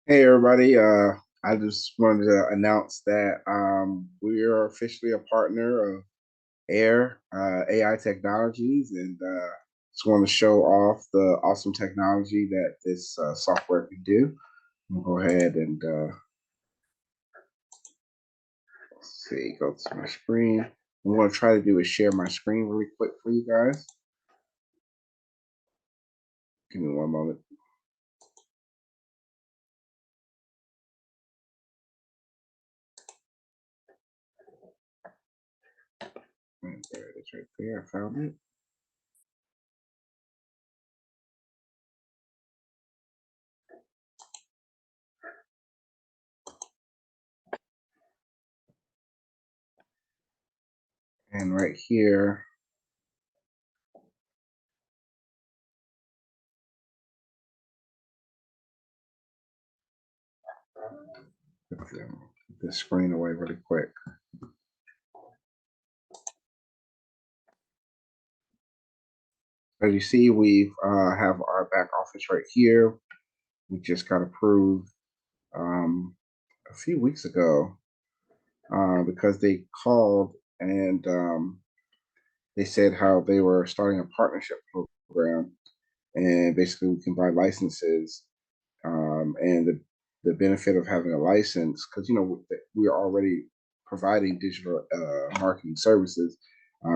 Hey everybody, I just wanted to announce that we are officially a partner of Air AI Technologies, and just want to show off the awesome technology that this software can do. I'll go ahead and let's see, go to my screen. What I'm going to try to do is share my screen really quick for you guys. Give me one moment. And there it is right there. I found it. And right here, put the screen away really quick. As you see, we have our back office right here. We just got approved um, a few weeks ago because they called and they said how they were starting a partnership program, and basically we can buy licenses, and the benefit of having a license, because we're already providing digital marketing services.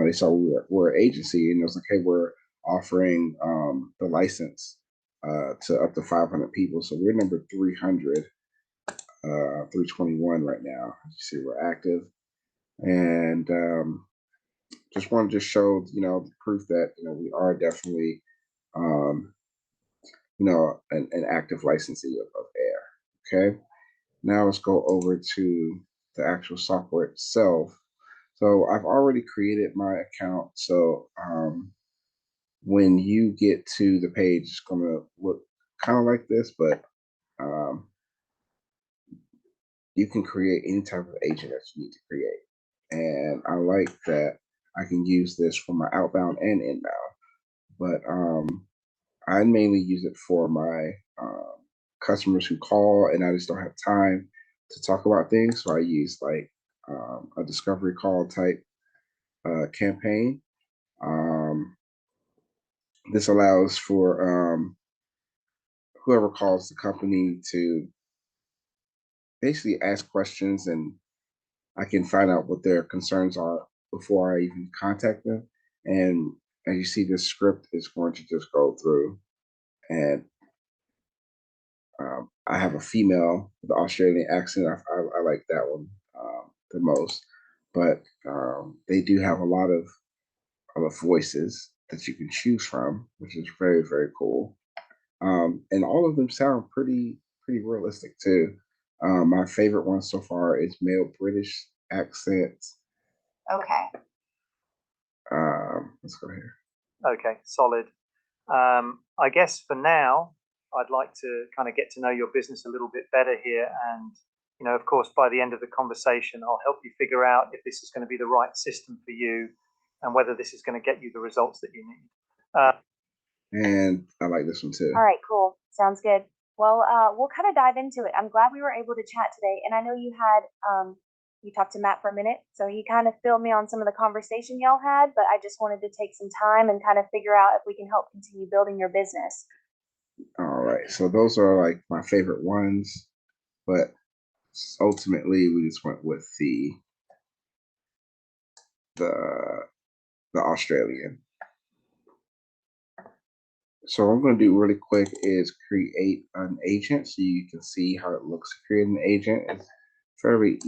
They saw we're an agency, and it was like, hey, we're offering the license to up to 500 people. So we're number 300, 321 right now. As you see, we're active, and just wanted to show the proof that we are definitely um, an active licensee of Air. Okay. Now let's go over to the actual software itself. So I've already created my account. So when you get to the page, it's going to look kind of like this, but um, you can create any type of agent that you need to create. And I like that I can use this for my outbound and inbound, but I mainly use it for my customers who call and I just don't have time to talk about things. So I use like a discovery call type campaign. Um, this allows for whoever calls the company to basically ask questions, and I can find out what their concerns are before I even contact them. And as you see, this script is going to just go through, and I have a female with an Australian accent. I like that one the most. But they do have a lot of voices that you can choose from, which is very, very cool. And all of them sound pretty realistic too. My favorite one so far is male British accents. Okay. Let's go here. Okay, solid. I guess for now, I'd like to kind of get to know your business a little bit better here. And, of course, by the end of the conversation, I'll help you figure out if this is going to be the right system for you and whether this is going to get you the results that you need. And I like this one too. All right, cool. Sounds good. Well, we'll kind of dive into it. I'm glad we were able to chat today. And I know you talked to Matt for a minute, so he kind of filled me on some of the conversation y'all had, but I just wanted to take some time and kind of figure out if we can help continue building your business. All right. So those are like my favorite ones, but ultimately we just went with the the Australian. So what I'm going to do really quick is create an agent so you can see how it looks to create an agent. It's fairly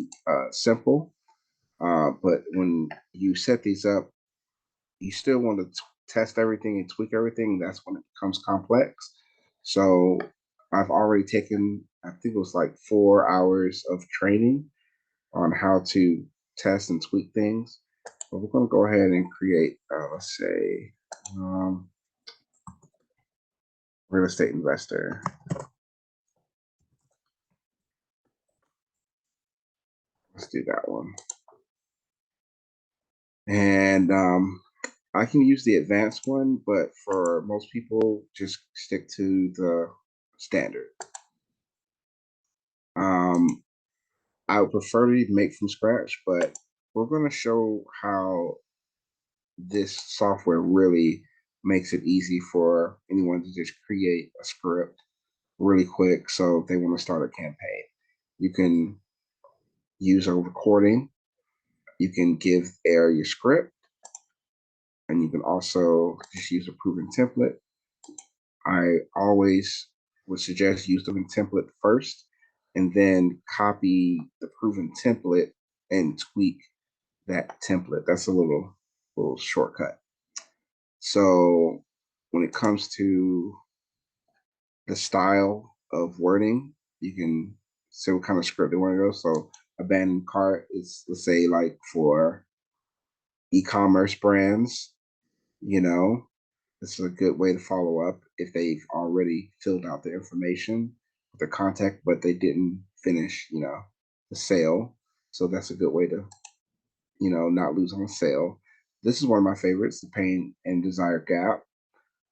simple, but when you set these up, you still want to test everything and tweak everything. That's when it becomes complex. So I've already taken, I think it was like 4 hours of training on how to test and tweak things. But we're going to go ahead and create, let's say, um, real estate investor. Let's do that one. And I can use the advanced one, but for most people, just stick to the standard. I would prefer to make from scratch, but we're going to show how this software really makes it easy for anyone to just create a script really quick. So if they want to start a campaign, you can use a recording, you can give air your script, and you can also just use a proven template. I always would suggest use the template first and then copy the proven template and tweak that template. That's a little shortcut. So when it comes to the style of wording, you can say what kind of script they want to go. So abandoned cart is, let's say, like for e-commerce brands, you know, this is a good way to follow up if they've already filled out their information with their contact, but they didn't finish, the sale. So that's a good way to, not lose on a sale. This is one of my favorites, the pain and desire gap,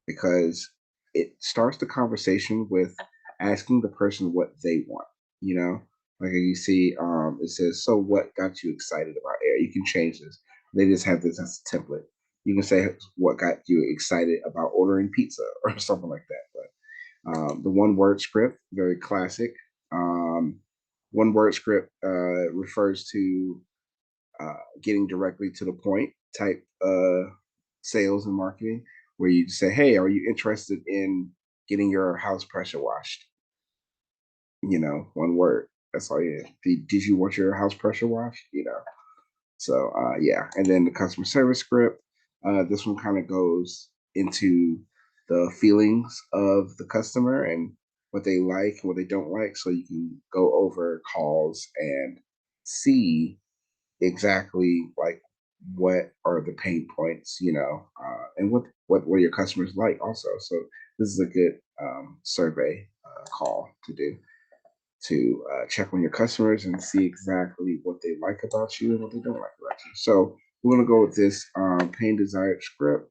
because it starts the conversation with asking the person what they want, you know? Like you see, it says, so what got you excited about air? You can change this. They just have this as a template. You can say what got you excited about ordering pizza or something like that. But the one word script, very classic. One word script refers to getting directly to the point type sales and marketing, where you say, hey, are you interested in getting your house pressure washed? One word. That's all you did you want your house pressure washed? So yeah. And then the customer service script. This one kind of goes into the feelings of the customer and what they like and what they don't like. So you can go over calls and see exactly like what are the pain points, and what your customers like also. So this is a good survey call to do to check on your customers and see exactly what they like about you and what they don't like about you. So we're gonna go with this pain desired script.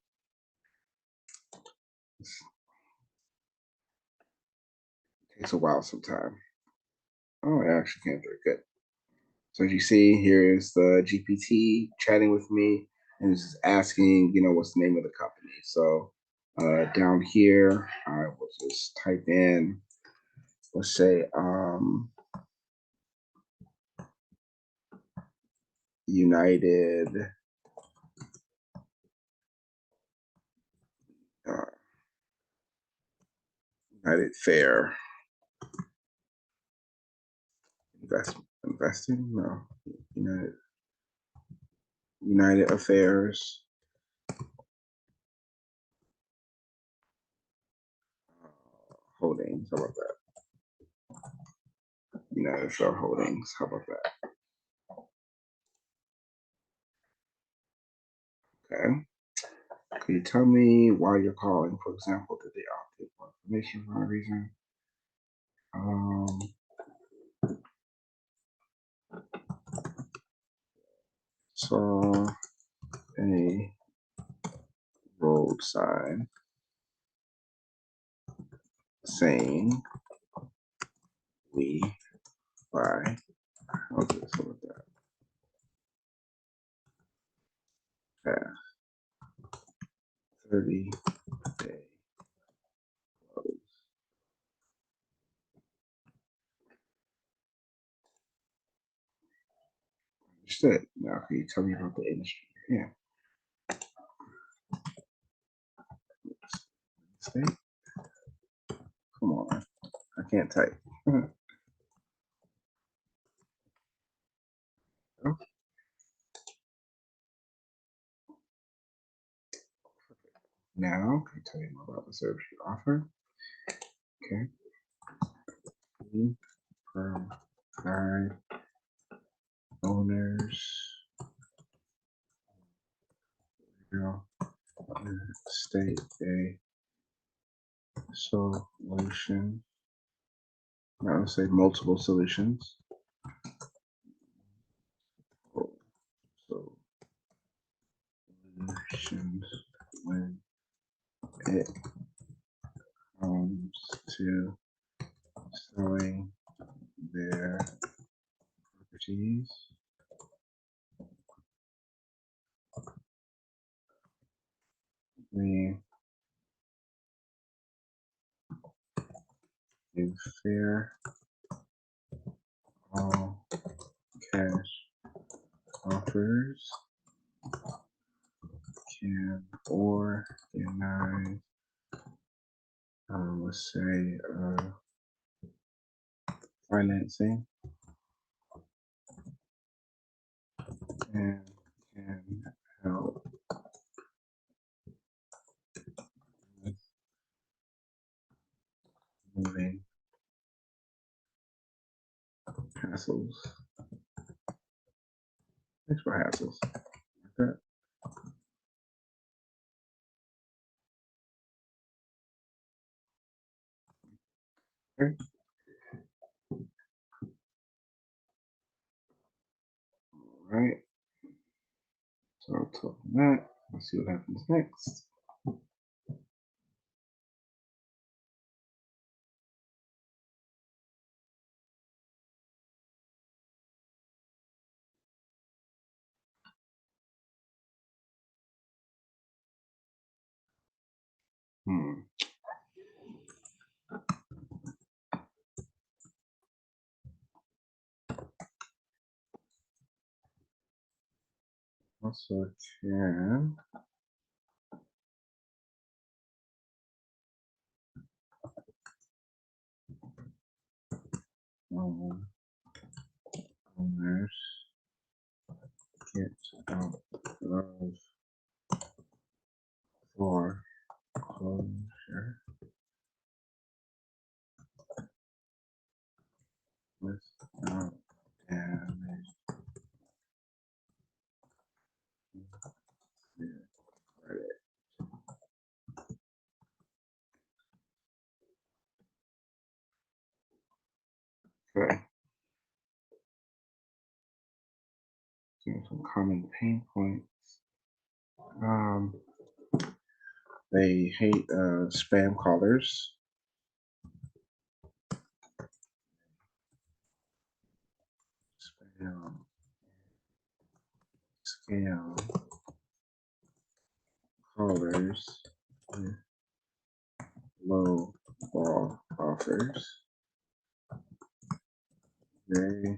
It takes a while sometime. Oh, it actually came through good. So as you see, here is the GPT chatting with me, and it's just asking, what's the name of the company. So down here, I will just type in, let's say, United uh, United Fair investing, no, United Affairs Holdings. How about that? United Fair Holdings. How about that? Okay. Can you tell me why you're calling? For example, did they opt in for information for a reason? Saw a road sign saying we buy houses. How about that? Past 30-day close. Understood. Now, can you tell me about the industry? Yeah. State? Come on. I can't type. Now, can you tell me more about the service you offer? Okay. Provide owners real estate a solution. I would say multiple solutions. Solutions when it comes to selling their properties. We give fair all cash offers can or deny, let's say, financing and can help with moving hassles. Thanks for hassles. Like that. Okay. All right. So I'll talk that. Let's see what happens next. Also can owners get out of foreclosure without damage to credit. Okay. Some common pain points. They hate spam callers. Scam callers with low ball offers. They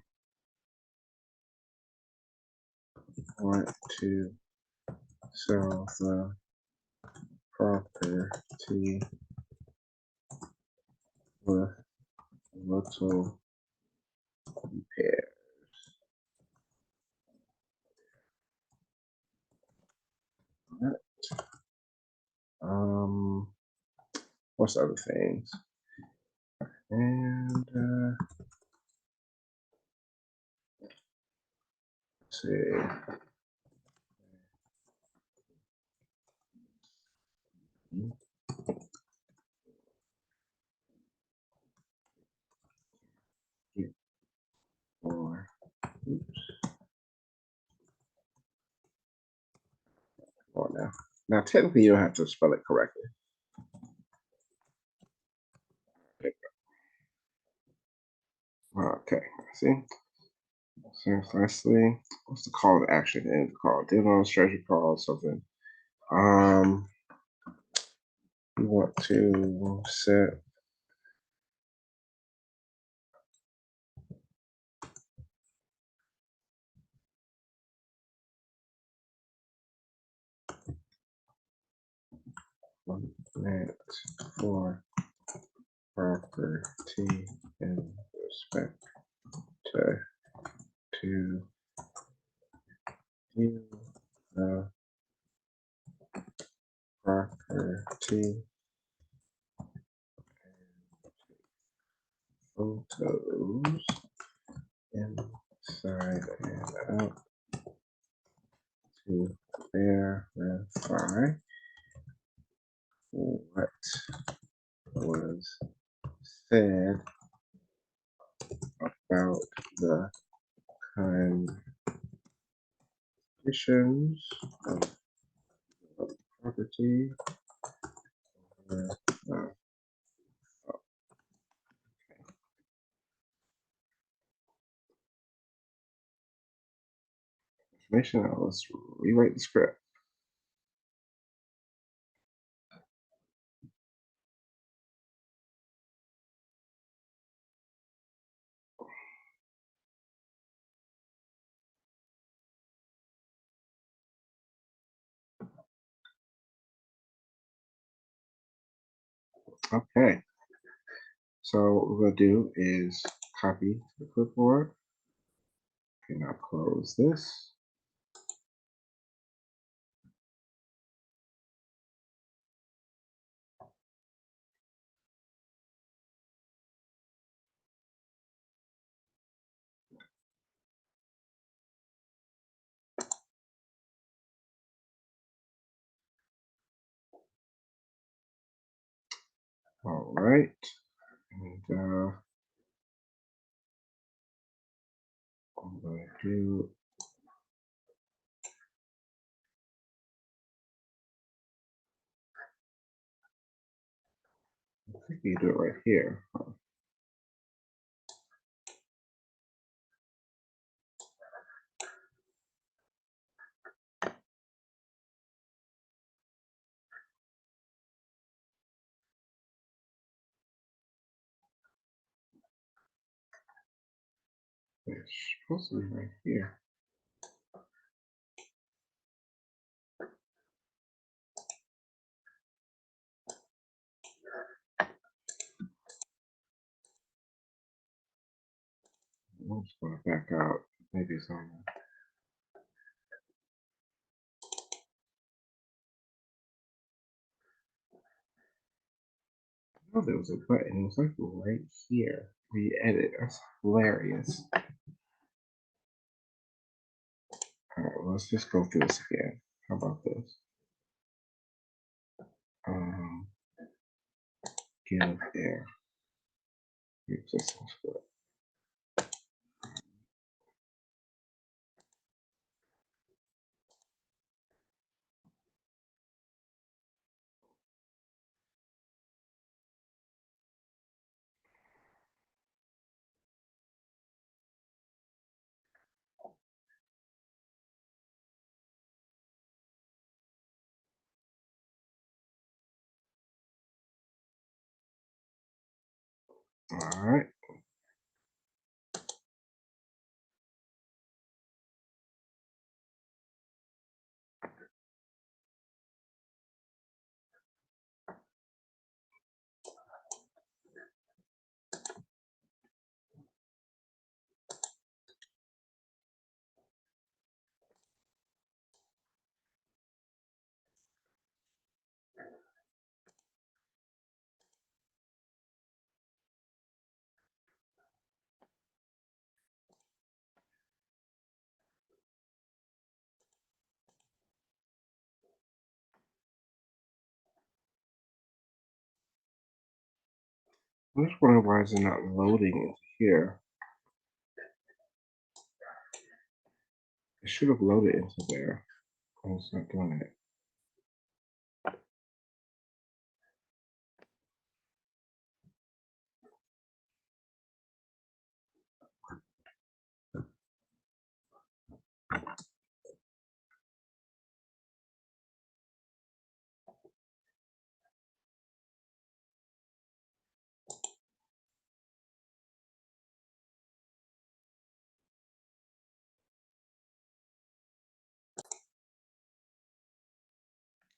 want to sell the property with little repairs. What's other things? And let's see. Or oops. Oh, now technically you don't have to spell it correctly. Okay, see. So firstly, what's the call to action in the call? Demo, strategy call, something. You want to set limit for property in respect to view the property photos inside and out to verify what was said about the conditions of the property. information. Now let's rewrite the script. Okay. So what we're going to do is copy to the clipboard. Okay, now close this. All right. And I'm going to do I think you do it right here. It's supposed to be right here. I'm just going to back out. Maybe it's on there. Oh, there was a button. It was like right here. Re-edit. That's hilarious. All right, well, let's just go through this again. How about this? Give air. Existing script. All right. I'm just wondering why is it not loading into here? It should have loaded into there. Oh, it's not doing it.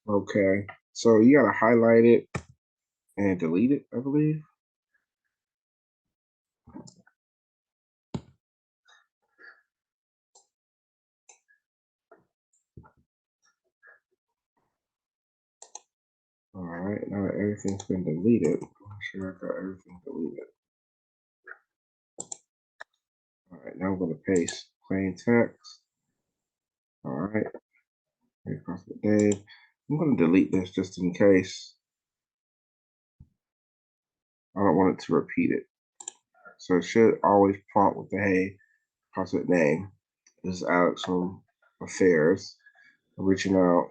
Okay, so you gotta highlight it and delete it, I believe. All right, now that everything's been deleted, I'm sure I got everything deleted. All right, now I'm gonna paste plain text. All right, across the Dave. I'm gonna delete this just in case. I don't want it to repeat it. So it should always prompt with the hey, CrossFit name. This is Alex from Affairs. I'm reaching out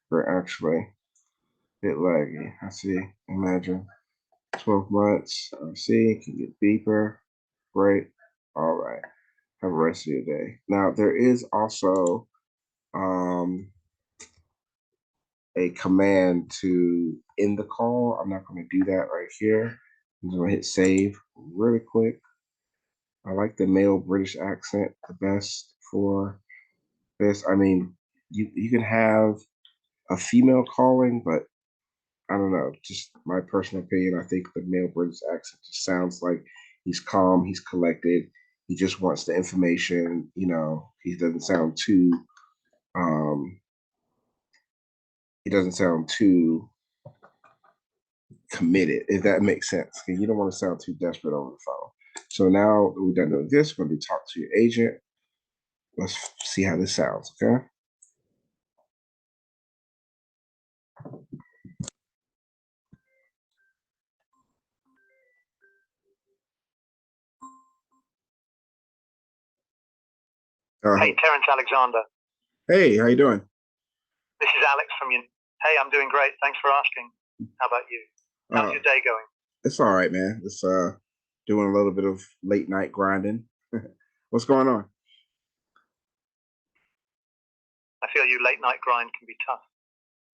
for actually a bit laggy. I see. Imagine 12 months. I see. Can get deeper. Great. All right. Have a rest of your day. Now there is also um, a command to end the call. I'm not going to do that right here. I'm going to hit save really quick. I like the male British accent the best for this. I mean, you can have a female calling, but I don't know. Just my personal opinion. I think the male British accent just sounds like he's calm, he's collected. He just wants the information. He doesn't sound too. Um, he doesn't sound too committed, if that makes sense. And you don't want to sound too desperate over the phone. So now we're done doing this. We're going to talk to your agent. Let's see how this sounds. Okay. Hey, Terence Alexander. Hey, how you doing? This is Alex from you. Hey, I'm doing great. Thanks for asking. How about you? How's your day going? It's all right, man. It's doing a little bit of late night grinding. What's going on? I feel you late night grind can be tough.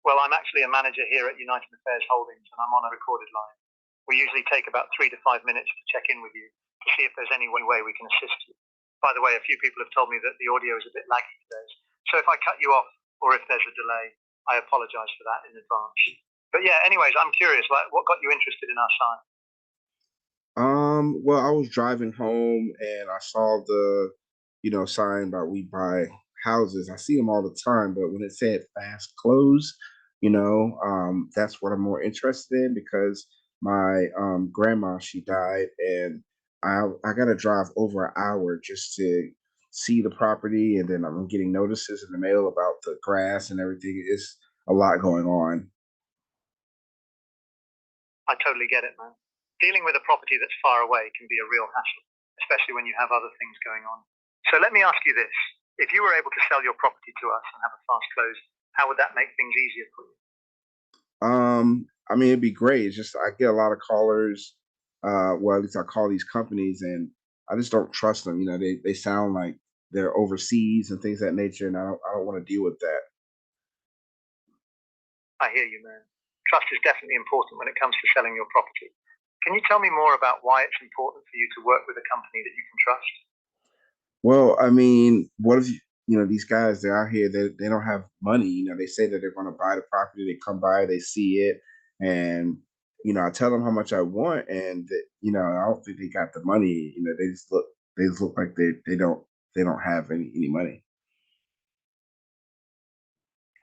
Well, I'm actually a manager here at United Affairs Holdings, and I'm on a recorded line. We usually take about 3 to 5 minutes to check in with you to see if there's any way we can assist you. By the way, a few people have told me that the audio is a bit laggy today, so if I cut you off or if there's a delay, I apologize for that in advance. But yeah, anyways, I'm curious, what got you interested in our site? Well, I was driving home and I saw the, sign about we buy houses. I see them all the time, but when it said fast close, that's what I'm more interested in because my grandma, she died, and I got to drive over an hour just to see the property, and then I'm getting notices in the mail about the grass and everything. It's a lot going on. I totally get it, man. Dealing with a property that's far away can be a real hassle, especially when you have other things going on. So let me ask you this. If you were able to sell your property to us and have a fast close, how would that make things easier for you? I mean, it'd be great. It's just I get a lot of callers. Well, at least I call these companies, and I just don't trust them. They sound like they're overseas and things of that nature, and I don't want to deal with that. I hear you, man. Trust is definitely important when it comes to selling your property. Can you tell me more about why it's important for you to work with a company that you can trust? Well, I mean, what if these guys, they're out here, they don't have money. They say that they're going to buy the property. They come by, they see it, and I tell them how much I want, and I don't think they got the money. They just look like they don't have any money.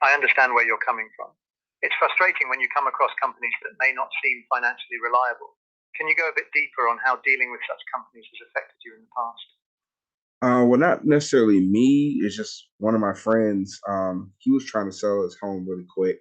I understand where you're coming from. It's frustrating when you come across companies that may not seem financially reliable. Can you go a bit deeper on how dealing with such companies has affected you in the past? Well, not necessarily me. It's just one of my friends. He was trying to sell his home really quick,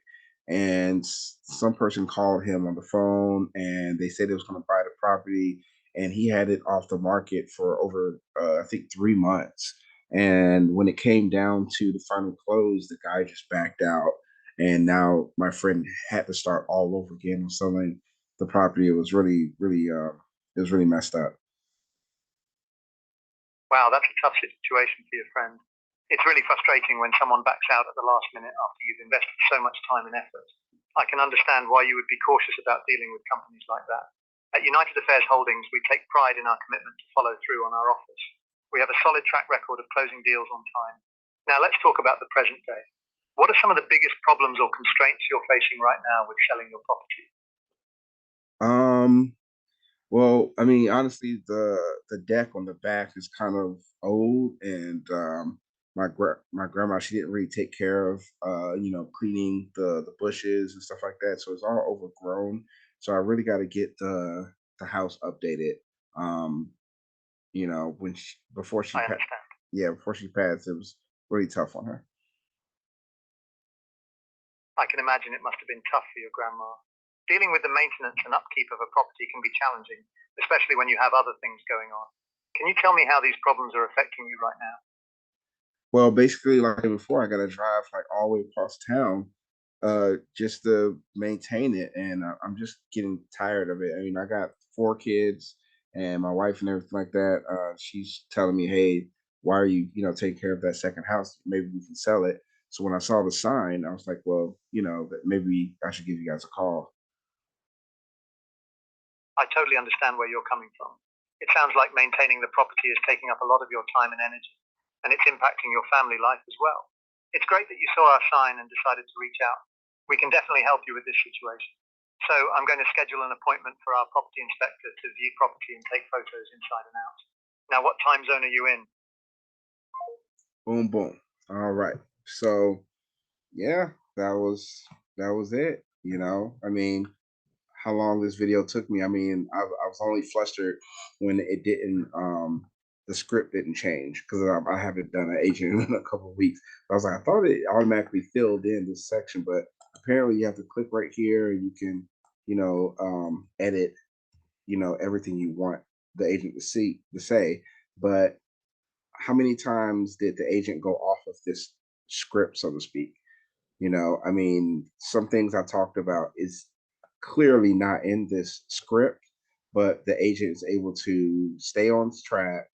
and some person called him on the phone, and they said they was going to buy the property, and he had it off the market for over, I think, 3 months. And when it came down to the final close, the guy just backed out, and now my friend had to start all over again on selling the property. It was really, really, it was really messed up. Wow, that's a tough situation for your friend. It's really frustrating when someone backs out at the last minute after you've invested so much time and effort. I can understand why you would be cautious about dealing with companies like that. At United Affairs Holdings, we take pride in our commitment to follow through on our offers. We have a solid track record of closing deals on time. Now let's talk about the present day. What are some of the biggest problems or constraints you're facing right now with selling your property? Um, Well, I mean, honestly, the deck on the back is kind of old, and my grandma, she didn't really take care of cleaning the bushes and stuff like that, so it's all overgrown. So I really got to get the house updated. Um, when I understand. before she passed, it was really tough on her. I can imagine it must have been tough for your grandma. Dealing with the maintenance and upkeep of a property can be challenging, especially when you have other things going on. Can you tell me how these problems are affecting you right now? Well, basically, like before, I got to drive like all the way across town, just to maintain it, and I'm just getting tired of it. I mean, I got 4 kids and my wife and everything like that. She's telling me, "Hey, why are you, taking care of that second house? Maybe we can sell it." So when I saw the sign, I was like, well, that maybe I should give you guys a call. I totally understand where you're coming from. It sounds like maintaining the property is taking up a lot of your time and energy, and it's impacting your family life as well. It's great that you saw our sign and decided to reach out. We can definitely help you with this situation. So I'm going to schedule an appointment for our property inspector to view property and take photos inside and out. Now, what time zone are you in? Boom, boom. All right. So yeah, that was it. I mean, how long this video took me. I mean, I was only flustered when it didn't, the script didn't change because I haven't done an agent in a couple of weeks. I was like, I thought it automatically filled in this section, but apparently you have to click right here and you can, edit, everything you want the agent to say. But how many times did the agent go off of this script, so to speak? I mean, some things I talked about is clearly not in this script, but the agent is able to stay on track,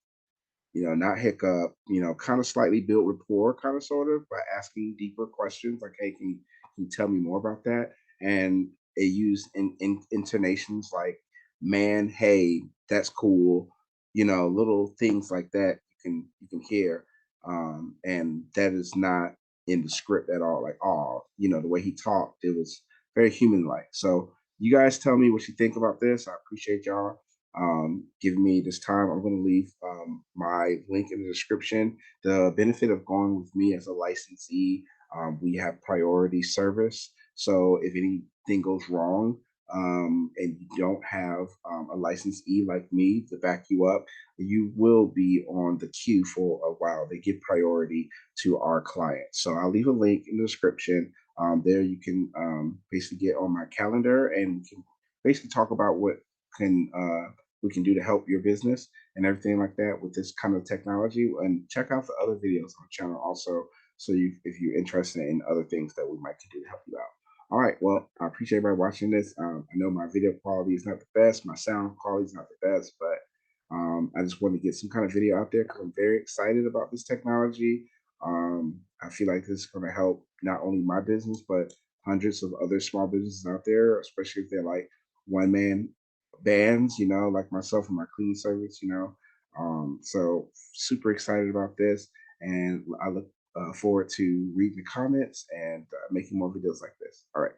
not hiccup, kind of slightly build rapport, kind of sort of by asking deeper questions like, hey, can you tell me more about that? And it used in intonations like, man, hey, that's cool, little things like that you can hear. And that is not in the script at all. Like, oh, the way he talked, it was very human like. So you guys tell me what you think about this. I appreciate y'all giving me this time. I'm going to leave my link in the description. The benefit of going with me as a licensee, we have priority service. So if anything goes wrong and you don't have a licensee like me to back you up, you will be on the queue for a while. They give priority to our clients. So I'll leave a link in the description. There you can basically get on my calendar and we can basically talk about what can we can do to help your business and everything like that with this kind of technology. And check out the other videos on the channel also. So if you're interested in other things that we might do to help you out. All right. Well, I appreciate everybody watching this. I know my video quality is not the best. My sound quality is not the best, but I just want to get some kind of video out there because I'm very excited about this technology. I feel like this is going to help not only my business, but hundreds of other small businesses out there, especially if they're like one man bands, like myself and my cleaning service, so super excited about this. And I look forward to reading the comments and making more videos like this. All right.